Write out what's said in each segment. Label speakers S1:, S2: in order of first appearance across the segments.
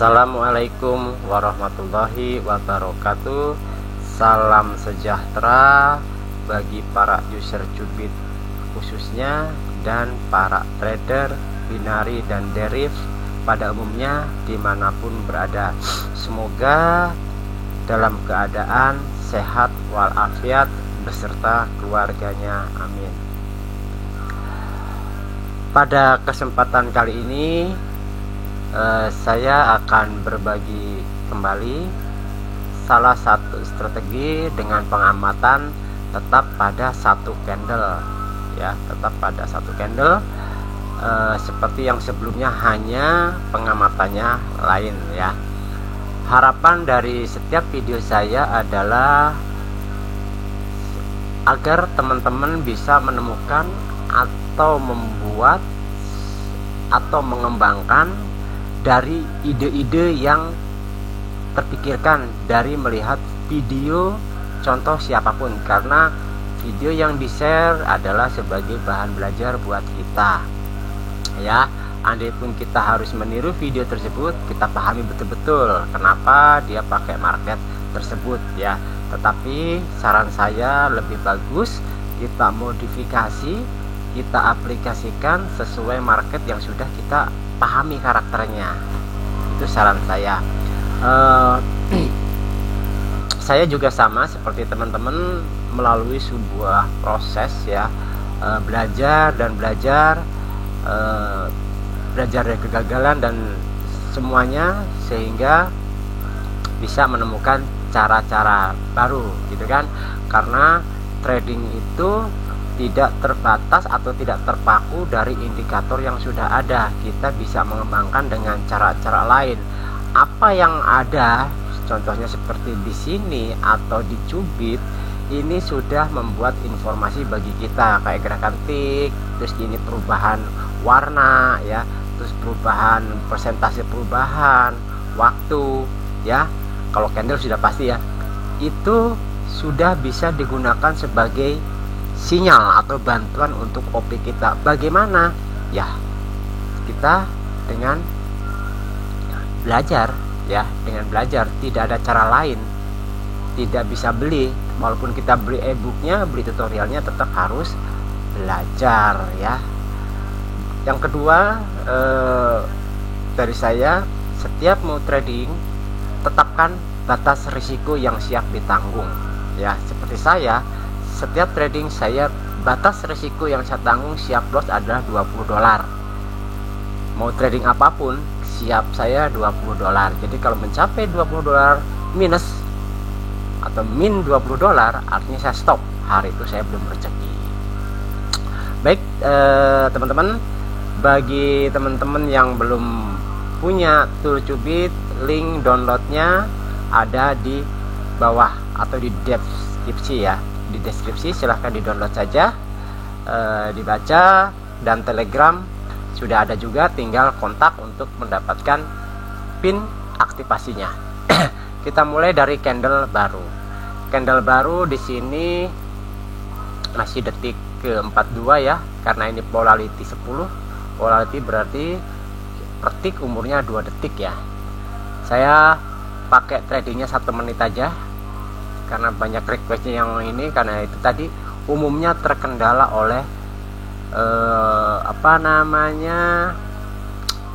S1: Assalamualaikum warahmatullahi wabarakatuh. Salam sejahtera bagi para user Cubit khususnya dan para trader binari dan derif pada umumnya dimanapun berada. Semoga dalam keadaan sehat walafiat beserta keluarganya, amin. Pada kesempatan kali ini saya akan berbagi kembali salah satu strategi dengan pengamatan tetap pada satu candle ya, tetap pada satu candle seperti yang sebelumnya, hanya pengamatannya lain ya. Harapan dari setiap video saya adalah agar teman-teman bisa menemukan atau membuat atau mengembangkan dari ide-ide yang terpikirkan dari melihat video contoh siapapun, karena video yang di-share adalah sebagai bahan belajar buat kita ya. Andai pun kita harus meniru video tersebut, kita pahami betul-betul kenapa dia pakai market tersebut ya. Tetapi saran saya lebih bagus kita modifikasi, kita aplikasikan sesuai market yang sudah kita pahami karakternya. Itu saran saya. Saya juga sama seperti teman-teman melalui sebuah proses ya, belajar dari kegagalan dan semuanya, sehingga bisa menemukan cara-cara baru gitu kan. Karena trading itu tidak terbatas atau tidak terpaku dari indikator yang sudah ada. Kita bisa mengembangkan dengan cara-cara lain. Apa yang ada, contohnya seperti di sini atau di Cubit, ini sudah membuat informasi bagi kita kayak gerakan tick, terus ini perubahan warna ya, terus perubahan persentase perubahan waktu ya. Kalau candle sudah pasti ya, itu sudah bisa digunakan sebagai sinyal atau bantuan untuk OP kita. Bagaimana ya, kita dengan belajar ya, dengan belajar, tidak ada cara lain. Tidak bisa beli, walaupun kita beli e-booknya, beli tutorialnya, tetap harus belajar ya. Yang kedua dari saya, setiap mau trading tetapkan batas risiko yang siap ditanggung ya. Seperti saya, setiap trading saya batas risiko yang saya tanggung siap loss adalah $20. Mau trading apapun siap saya $20. Jadi kalau mencapai $20 minus atau min $20, artinya saya stop. Hari itu saya belum rezeki. Baik teman-teman, bagi teman-teman yang belum punya tool Cubit, link downloadnya ada di bawah atau di deskripsi ya. Di deskripsi silahkan di download saja, dibaca, dan Telegram sudah ada juga, tinggal kontak untuk mendapatkan pin aktivasinya. Kita mulai dari candle baru. Candle baru di sini masih detik ke-42 ya, karena ini polarity 10. Polarity berarti per tick umurnya 2 detik ya. Saya pakai tradingnya 1 menit aja karena banyak requestnya yang ini, karena itu tadi umumnya terkendala oleh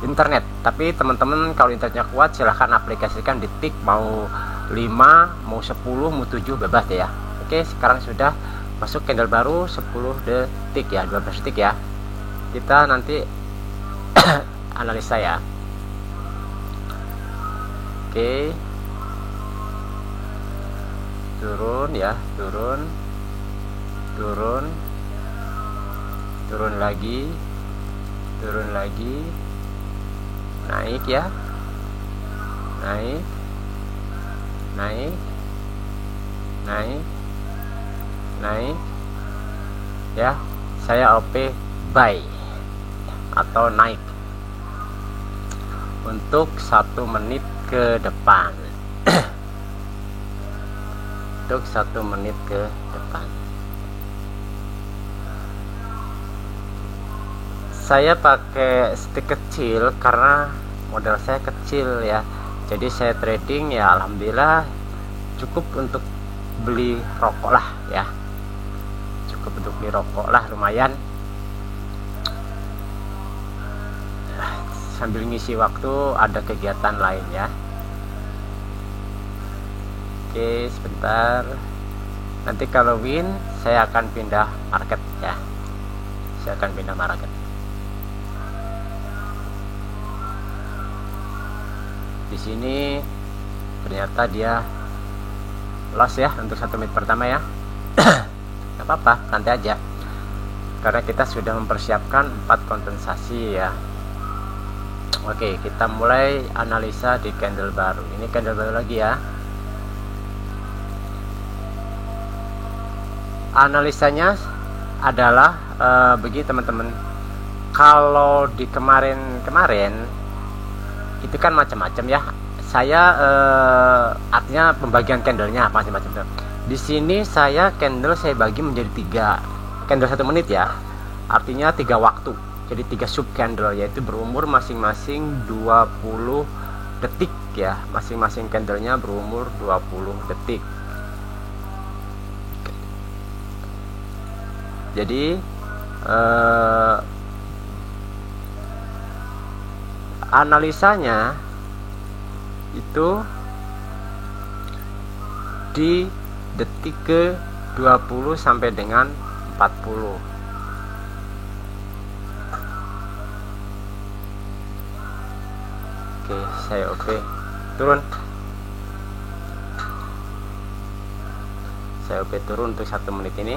S1: internet. Tapi teman-teman kalau internetnya kuat silahkan aplikasikan di tick, mau 5, mau 10, mau 7 bebas ya. Oke, sekarang sudah masuk candle baru 10 detik ya, 12 detik ya. Kita nanti analisa ya. Oke, turun ya, turun lagi, naik ya, naik ya. Saya OP buy atau naik untuk 1 menit ke depan. Untuk 1 menit ke depan saya pakai stick kecil karena modal saya kecil ya, jadi saya trading ya alhamdulillah cukup untuk beli rokok lah ya, cukup untuk beli rokok lah, lumayan sambil ngisi waktu ada kegiatan lain ya. Oke, sebentar, nanti kalau win saya akan pindah market ya, saya akan pindah market. Di sini ternyata dia loss ya untuk 1 menit pertama ya. Gak apa-apa, nanti aja, karena kita sudah mempersiapkan 4 kompensasi ya. Oke, kita mulai analisa di candle baru. Ini candle baru lagi ya. Analisanya adalah begini teman-teman. Kalau di kemarin itu kan macam-macam ya. Saya artinya pembagian candlenya macam-macam. Di sini saya candle saya bagi menjadi 3 candle 1 menit ya. Artinya 3 waktu. Jadi 3 sub candle, yaitu berumur masing-masing 20 detik ya. Masing-masing candlenya berumur 20 detik. Jadi analisanya itu di detik ke 20 sampai dengan 40. Oke, saya oke. Turun. Saya oke turun untuk 1 menit ini.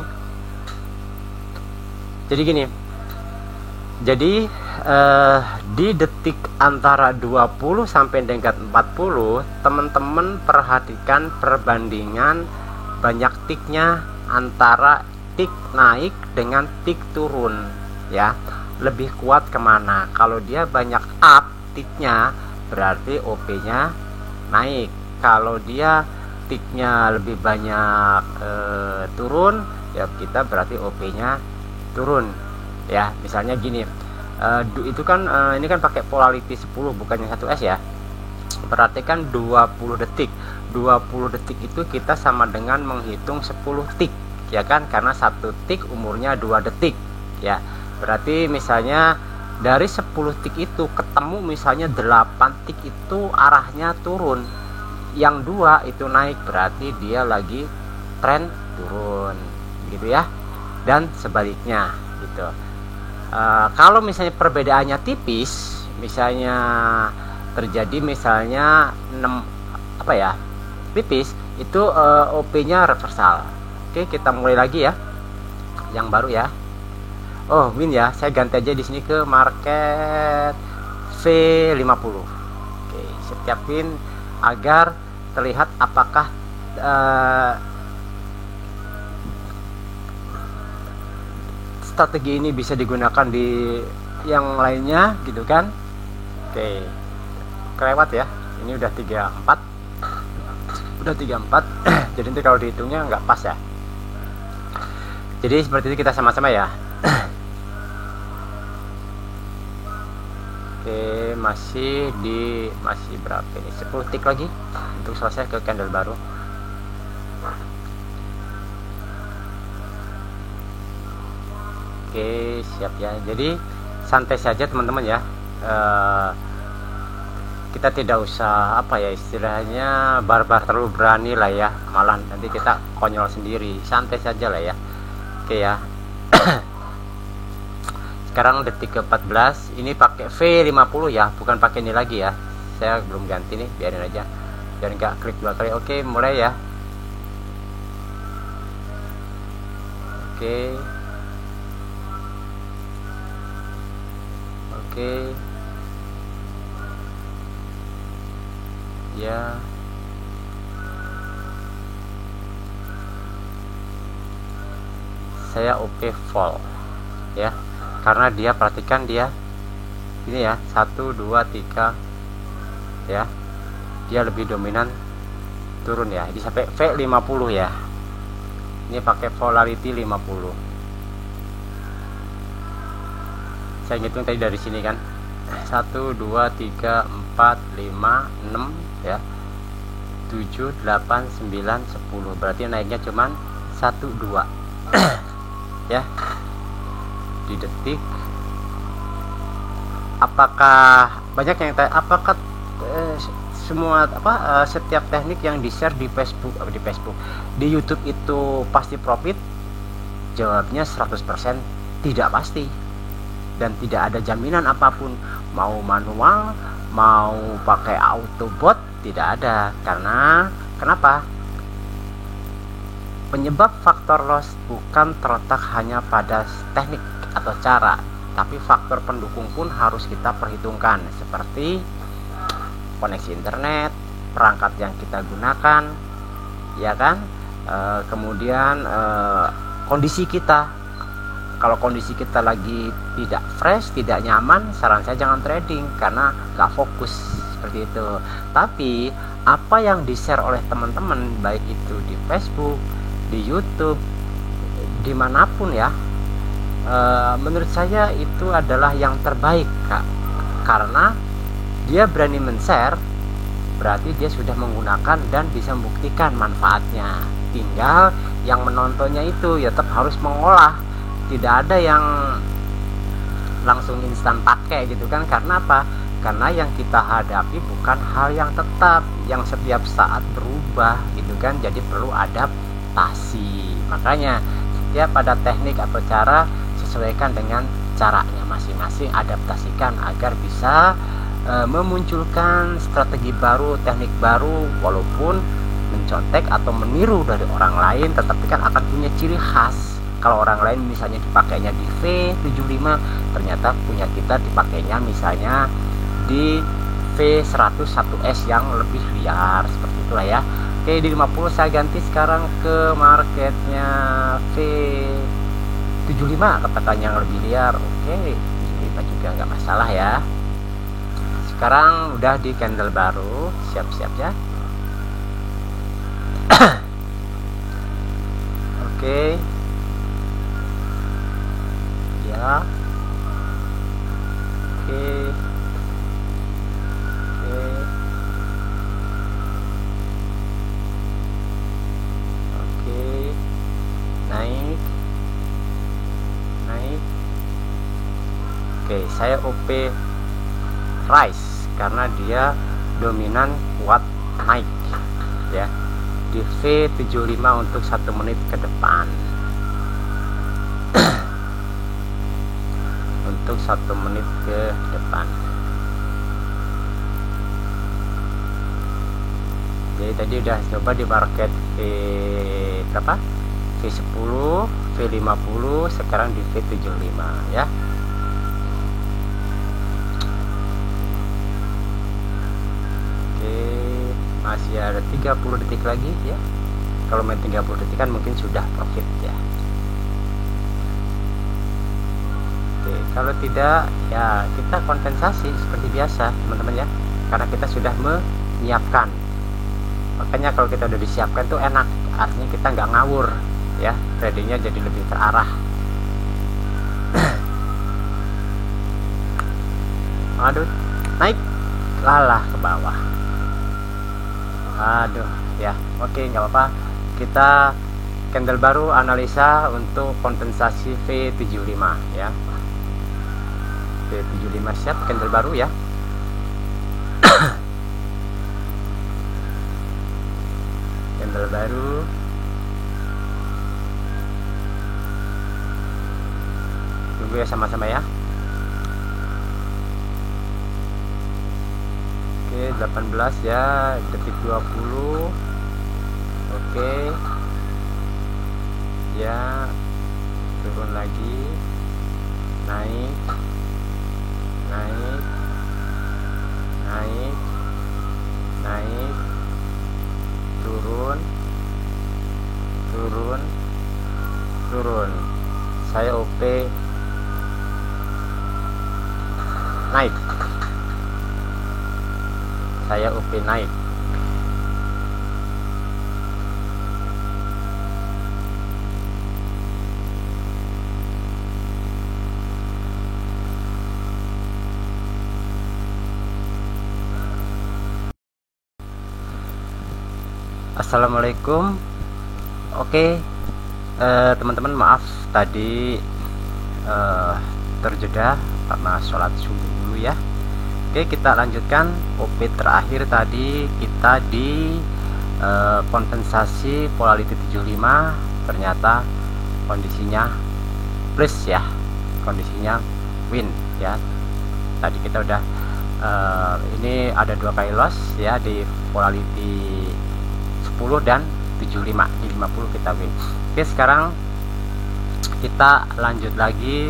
S1: Jadi gini. Jadi di detik antara 20 sampai dengan 40, teman-teman perhatikan perbandingan banyak tiknya antara tik naik dengan tik turun ya. Lebih kuat kemana? Kalau dia banyak up tiknya, berarti OP-nya naik. Kalau dia tiknya lebih banyak turun, ya kita berarti OP-nya turun ya. Misalnya gini, itu kan ini kan pakai polarity 10 bukannya 1S ya. Perhatikan 20 detik. 20 detik itu kita sama dengan menghitung 10 tik ya kan, karena 1 tik umurnya 2 detik ya. Berarti misalnya dari 10 tik itu ketemu misalnya 8 tik itu arahnya turun, yang 2 itu naik, berarti dia lagi tren turun gitu ya. Dan sebaliknya gitu. Kalau misalnya perbedaannya tipis, misalnya terjadi misalnya 6 apa ya, tipis, itu OP-nya reversal. Oke, kita mulai lagi ya, yang baru ya. Oh, win ya, saya ganti aja di sini ke market V50. Oke, setiap win agar terlihat apakah strategi ini bisa digunakan di yang lainnya gitu kan. Oke, kelewat ya, ini udah 34, udah 34. Jadi nanti kalau dihitungnya nggak pas ya. Jadi seperti itu, kita sama-sama ya. Oke, masih berapa ini, 10 tik lagi untuk selesai ke candle baru. Oke, siap ya. Jadi santai saja teman-teman ya. Kita tidak usah apa ya istilahnya barbar terlalu berani lah ya, malah nanti kita konyol sendiri. Santai saja lah ya. Oke ya. Sekarang detik ke 14, ini pakai V50 ya, bukan pakai ini lagi ya. Saya belum ganti nih, biarin aja biar nggak klik 2 kali. Oke, mulai ya. Oke, oke ya. Saya OP full ya, karena dia, perhatikan dia ini ya, 1 2 3 ya, dia lebih dominan turun ya. Ini sampai V50 ya, ini pakai polarity 50. Saya ngitung tadi dari sini kan, 1 2 3 4 5 6 ya, 7 8 9 10, berarti naiknya cuman 1 2 ya di detik. Apakah banyak yang tanya, apakah semua setiap teknik yang di share di Facebook di YouTube itu pasti profit? Jawabnya 100% tidak pasti, dan tidak ada jaminan apapun, mau manual mau pakai autobot, tidak ada. Karena kenapa? Penyebab faktor loss bukan terletak hanya pada teknik atau cara, tapi faktor pendukung pun harus kita perhitungkan, seperti koneksi internet, perangkat yang kita gunakan, ya kan? Kemudian kondisi kita. Kalau kondisi kita lagi tidak fresh, tidak nyaman, saran saya jangan trading karena nggak fokus, seperti itu. Tapi apa yang di-share oleh teman-teman, baik itu di Facebook, di YouTube, dimanapun ya, menurut saya itu adalah yang terbaik, Kak. Karena dia berani men-share, berarti dia sudah menggunakan dan bisa membuktikan manfaatnya. Tinggal yang menontonnya itu ya tetap harus mengolah. Tidak ada yang langsung instan pakai gitu kan. Karena apa? Karena yang kita hadapi bukan hal yang tetap, yang setiap saat berubah gitu kan. Jadi perlu adaptasi. Makanya setiap ada teknik atau cara, sesuaikan dengan caranya masing-masing, adaptasikan agar bisa memunculkan strategi baru, teknik baru. Walaupun mencontek atau meniru dari orang lain, tetapi kan akan punya ciri khas. Kalau orang lain misalnya dipakainya di V75, ternyata punya kita dipakainya misalnya di V101S yang lebih liar, seperti itulah ya. Oke, di 50 saya ganti sekarang ke marketnya V75, katakan yang lebih liar. Oke, 75 juga nggak masalah ya. Sekarang udah di candle baru, siap-siap ya. Oke ya, oke naik. Oke, saya OP rise karena dia dominan kuat naik ya, di V75 untuk 1 menit ke depan. Untuk 1 menit ke depan. Jadi tadi udah coba di market berapa? V10, V50, sekarang di V75 ya. Oke, masih ada 30 detik lagi ya. Kalau main 30 detik kan mungkin sudah profit ya. Oke, kalau tidak ya kita kompensasi seperti biasa teman-teman ya, karena kita sudah menyiapkan. Makanya kalau kita udah disiapkan tuh enak, artinya kita nggak ngawur ya, tradingnya jadi lebih terarah. Aduh, naik lalah ke bawah. Aduh ya, oke nggak apa-apa. Kita candle baru analisa untuk kompensasi V75 ya. V75 siap, candle baru ya. Candle baru. Tunggu ya sama-sama ya. Oke, 18 ya, detik 20. Oke. Ya, turun lagi. Naik. Naik. Naik. Naik. Turun. Turun. Turun. Saya OP naik. Saya OP naik. Assalamualaikum. Oke, teman-teman, maaf tadi terjeda karena sholat subuh dulu ya. Oke, kita lanjutkan. OP terakhir tadi kita di kompensasi polarity 75, ternyata kondisinya plus ya, kondisinya win ya. Tadi kita udah ini ada 2 kali loss ya di polarity 10 dan 75. Di 50 kita win. Oke, sekarang kita lanjut lagi.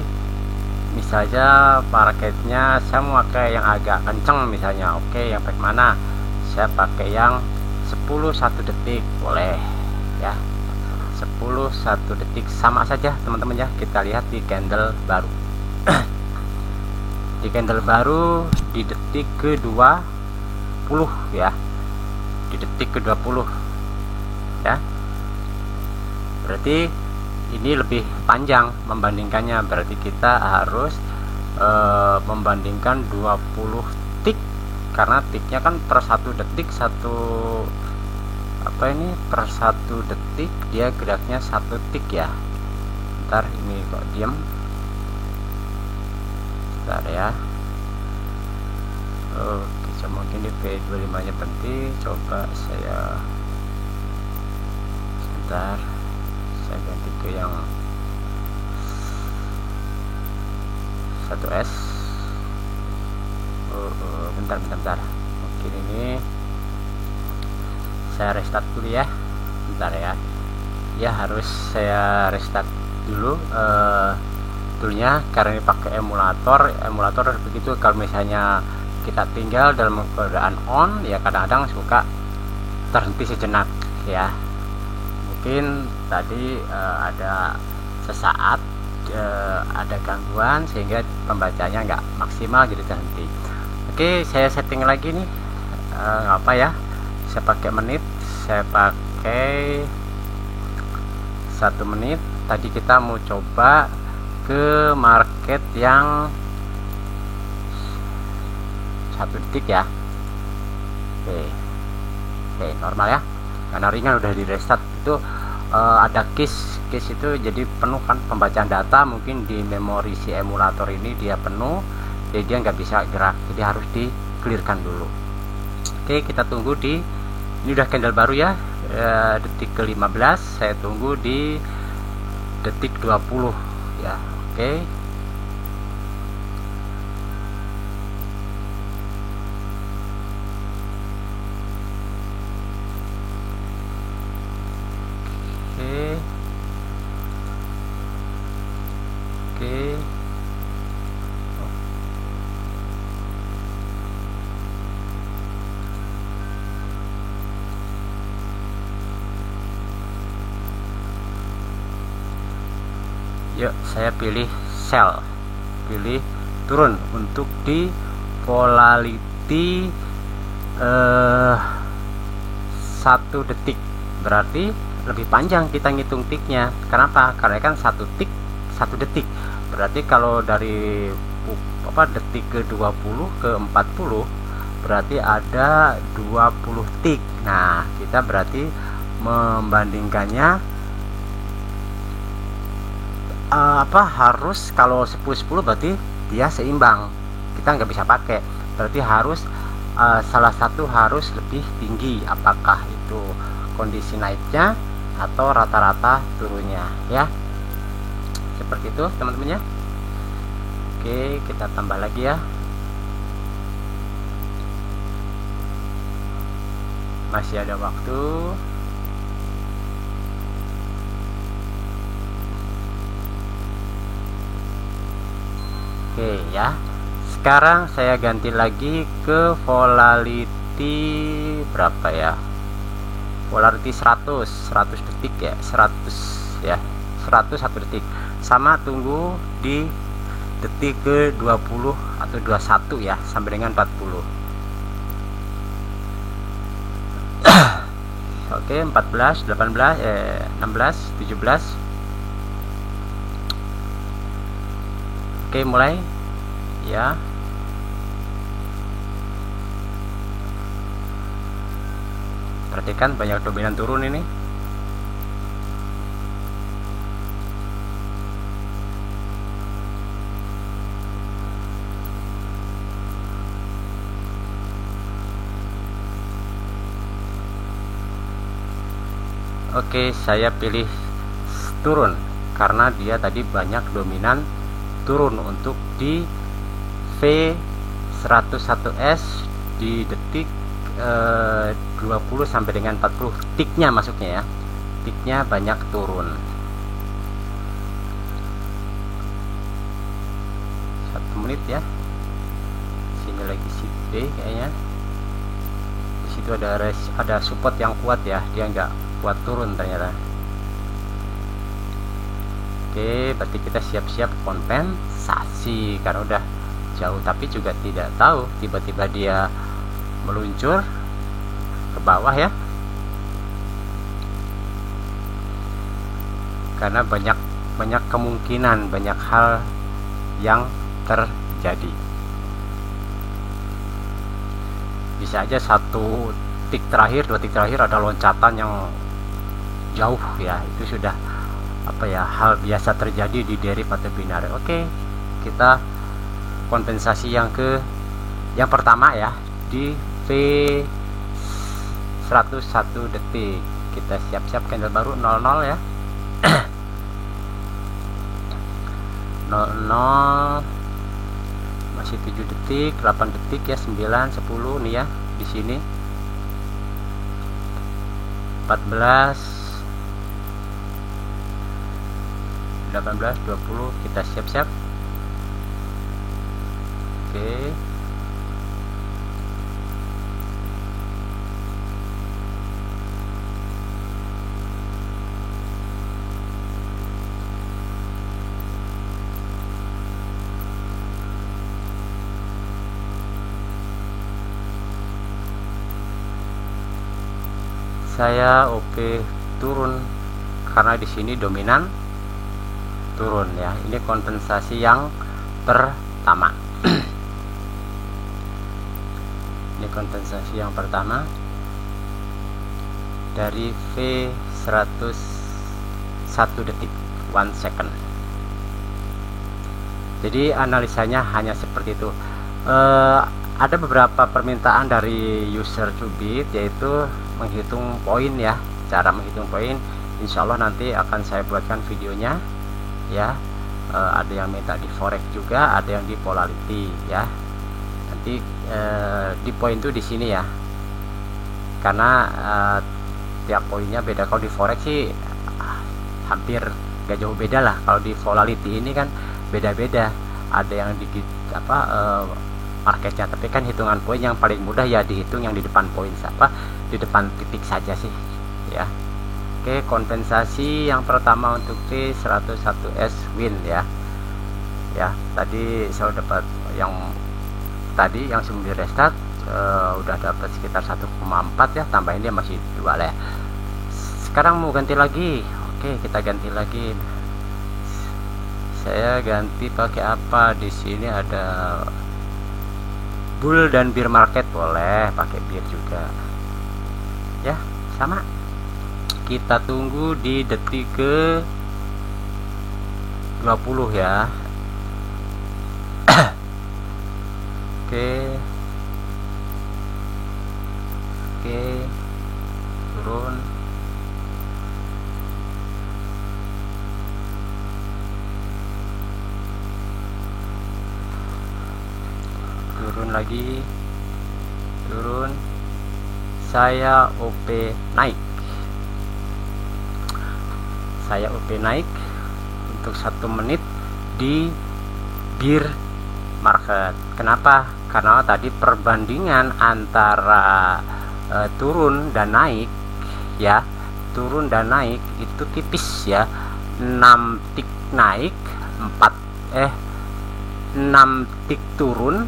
S1: Misalnya marketnya saya mau pakai yang agak kenceng misalnya. Oke, yang pakai mana? Saya pakai yang 10 1 detik boleh ya. 10 1 detik sama saja teman-teman ya. Kita lihat di candle baru. Di candle baru di detik ke-20 ya. Di detik ke-20 ya, berarti ini lebih panjang membandingkannya. Berarti kita harus membandingkan 20 tik, karena tiknya kan per 1 detik per 1 detik dia geraknya 1 tik ya. Ntar ini kok diam, ntar ya. Oke, mungkin di P25 nya penting. Coba saya ganti ke yang 1S. Bentar. Mungkin ini saya restart dulu ya. Bentar ya. Ya, harus saya restart dulu toolnya karena ini pakai emulator begitu. Kalau misalnya kita tinggal dalam keadaan on ya, kadang-kadang suka terhenti sejenak ya. Mungkin tadi ada sesaat ada gangguan sehingga pembacanya nggak maksimal, jadi terhenti. Oke, saya setting lagi nih apa ya, saya pakai menit, saya pakai 1 menit. Tadi kita mau coba ke market yang 1 detik ya. Oke, normal ya, karena ringan udah di restart. Itu ada case itu jadi penuh kan pembacaan data, mungkin di memori si emulator ini dia penuh, jadi dia nggak bisa gerak, jadi harus di clearkan dulu. Oke, kita tunggu ini udah candle baru ya, detik ke-15. Saya tunggu di detik 20 ya. Oke, yuk saya pilih sell, pilih turun untuk di polarity 1 detik. Berarti lebih panjang kita ngitung tiknya. Kenapa? Karena kan 1 tik 1 detik. Berarti kalau dari detik ke-20 ke 40 berarti ada 20 tik. Nah, kita berarti membandingkannya harus, kalau 10-10 berarti dia seimbang, kita nggak bisa pakai. Berarti harus salah satu harus lebih tinggi, apakah itu kondisi naiknya atau rata-rata turunnya ya, seperti itu teman-teman ya. Oke, kita tambah lagi ya, masih ada waktu. Oke ya, sekarang saya ganti lagi ke polarity berapa ya, polarity 100 detik ya, 100 ya, 101 detik, sama tunggu di detik ke 20 atau 21 ya, sampai dengan 40. Oke, 14 18 16 17. Oke, mulai ya. perhatikan banyak dominan turun ini. Oke, saya pilih turun karena dia tadi banyak dominan turun untuk di V101S di detik 20 sampai dengan 40 tiknya masuknya ya, tiknya banyak turun. 1 menit ya, sini lagi sideday kayaknya. Di situ ada support yang kuat ya, dia nggak kuat turun ternyata. Oke, berarti kita siap-siap kompensasi karena udah jauh, tapi juga tidak tahu tiba-tiba dia meluncur ke bawah ya, karena banyak kemungkinan, banyak hal yang terjadi. Bisa aja 1 tik terakhir, 2 tik terakhir ada loncatan yang jauh ya, itu sudah apa ya, hal biasa terjadi di derivat atau binario. Oke, kita kompensasi yang pertama ya di V101 detik. Kita siap-siap candle baru 00 ya. 00 masih 7 detik, 8 detik ya, 9, 10 nih ya di sini. 14, 18, 20, kita siap-siap. Oke. Saya OP turun karena di sini dominan turun ya. Ini kompensasi yang pertama. Ini kompensasi yang pertama dari V101 detik, 1 second. Jadi analisanya hanya seperti itu. Ada beberapa permintaan dari user Cubit, yaitu menghitung poin ya, cara menghitung poin. Insya Allah nanti akan saya buatkan videonya ya. Ada yang minta di forex juga, ada yang di polarity ya. Nanti di poin itu di sini ya, karena tiap poinnya beda. Kalau di forex sih hampir gak jauh beda lah. Kalau di volatility ini kan beda-beda, ada yang di marketnya, tapi kan hitungan poin yang paling mudah ya dihitung yang di depan poin, di depan titik saja sih ya. Oke, kompensasi yang pertama untuk V101S win ya. Ya, tadi saya dapat yang tadi yang sebelum di restart udah dapat sekitar 1,4 ya, tambahin dia masih 2 lah ya. Sekarang mau ganti lagi. Oke, kita ganti lagi. Saya ganti pakai apa? Di sini ada bull dan bear market, boleh pakai bear juga ya, sama. Kita tunggu di detik ke 20 ya. Oke, turun. Turun lagi, turun. Saya OP naik. Saya OP naik untuk 1 menit di bear market. Kenapa? Karena tadi perbandingan antara turun dan naik ya, turun dan naik itu tipis ya. 6 tik naik, 6 tik turun,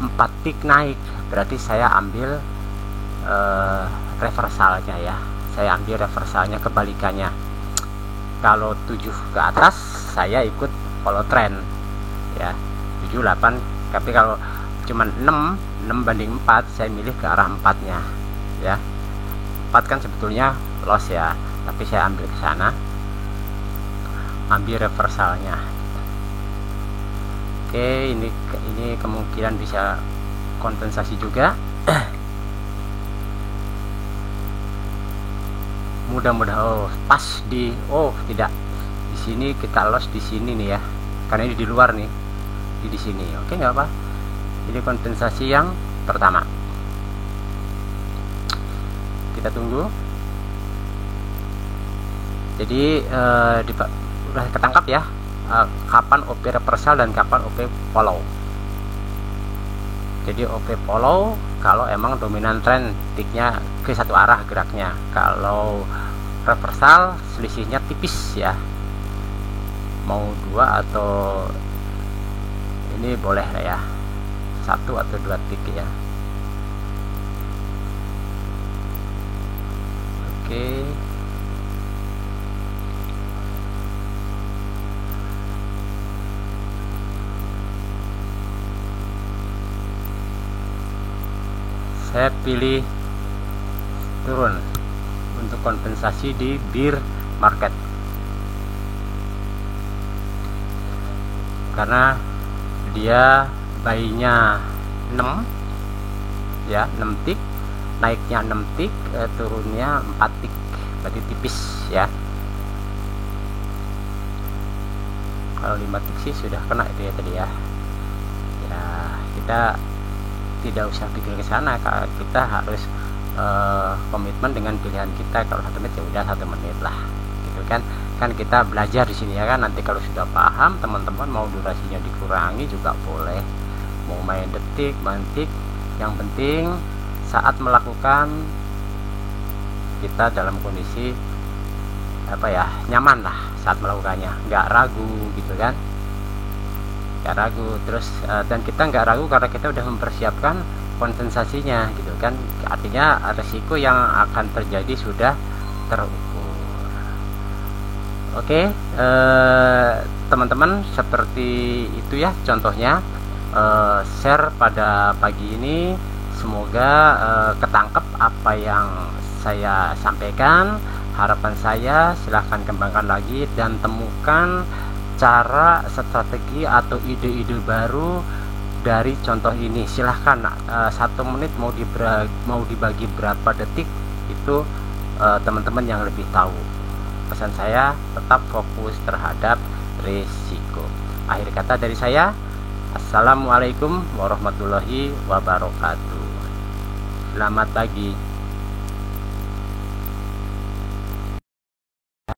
S1: 4 tik naik. Berarti saya ambil reversalnya ya. Saya ambil reversalnya, kebalikannya. Kalau 7 ke atas saya ikut follow trend ya, 7, 8. Tapi kalau cuman 6 banding 4, saya milih ke arah 4 nya ya. 4 kan sebetulnya loss ya, tapi saya ambil ke sana, ambil reversalnya. Oke, ini kemungkinan bisa kompensasi juga. Mudah-mudahan pas di tidak, di sini kita loss di sini nih ya, karena ini di luar nih, di sini. Oke, nggak apa, ini kompensasi yang pertama. Kita tunggu. Jadi udah ketangkap ya, kapan OP reversal dan kapan OP follow. Jadi OP follow kalau emang dominan trend ticknya ke satu arah geraknya. Kalau reversal selisihnya tipis ya, mau 2 atau ini boleh lah ya, 1 atau 2 tick ya. Oke, saya pilih turun untuk kompensasi di bear market, karena dia buy-nya 6 ya, 6 tick, naiknya 6 tick, turunnya 4 tick, berarti tipis ya. Kalau 5 tick sih sudah kena itu ya tadi ya. Ya, kita tidak usah pikir ke sana, kita harus komitmen dengan pilihan kita. Kalau 1 menit ya udah 1 menit lah, gitu kan kita belajar di sini ya kan. Nanti kalau sudah paham, teman-teman mau durasinya dikurangi juga boleh, mau main detik, mantik, yang penting saat melakukan kita dalam kondisi apa ya, nyaman lah saat melakukannya, nggak ragu gitu kan, nggak ragu. Terus dan kita nggak ragu karena kita udah mempersiapkan kompensasinya gitu kan, artinya resiko yang akan terjadi sudah terukur. Oke, teman-teman, seperti itu ya contohnya, share pada pagi ini. Semoga ketangkep apa yang saya sampaikan. Harapan saya silahkan kembangkan lagi dan temukan cara, strategi atau ide-ide baru dari contoh ini. Silahkan 1 menit mau dibagi berapa detik, itu teman-teman yang lebih tahu. Pesan saya tetap fokus terhadap risiko. Akhir kata dari saya, assalamualaikum warahmatullahi wabarakatuh. Selamat pagi.